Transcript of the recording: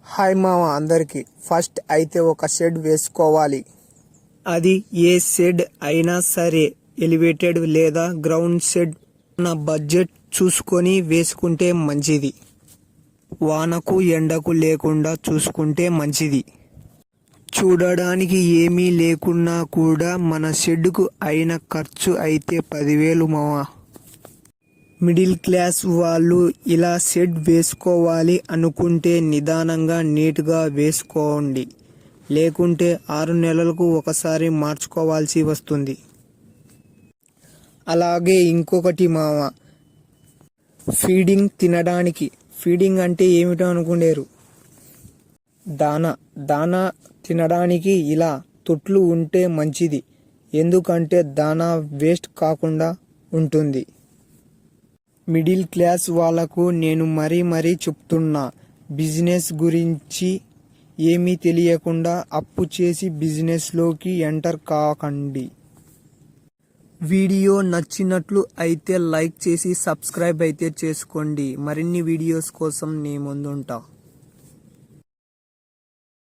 Hi మామ అందరికి. First అయితే ఒక షెడ్ వేసుకోవాలి. అది ఏ షెడ్ అయినా సరే, ఎలివేటెడ్ లేదా గ్రౌండ్ షెడ్. నా బడ్జెట్ చూసుకొని వేసుకుంటే మంచిది. వానకు ఎండకు లేకుండా చూసుకుంటే మంచిది. చూడడానికి ఏమీ లేకున్నా కూడా మన షెడ్కు అయిన ఖర్చు అయితే 10,000 మావా. మిడిల్ క్లాస్ వాళ్ళు ఇలా షెడ్ వేసుకోవాలి అనుకుంటే నిదానంగా నీట్గా వేసుకోండి. లేకుంటే 6 నెలలకు ఒకసారి మార్చుకోవాల్సి వస్తుంది. అలాగే ఇంకొకటి మామ, ఫీడింగ్ తినడానికి. ఫీడింగ్ అంటే ఏమిటో అనుకునేరు. దానా తినడానికి ఇలా తొట్లు ఉంటే మంచిది. ఎందుకంటే దానా వేస్ట్ కాకుండా ఉంటుంది. మిడిల్ క్లాస్ వాళ్ళకు నేను మరీ చెప్తున్నా, బిజినెస్ గురించి ఏమీ తెలియకుండా అప్పు చేసి బిజినెస్లోకి ఎంటర్ కాకండి. వీడియో నచ్చినట్లు అయితే లైక్ చేసి సబ్స్క్రైబ్ అయితే చేసుకోండి. మరిన్ని వీడియోస్ కోసం నేను ముందుంటా.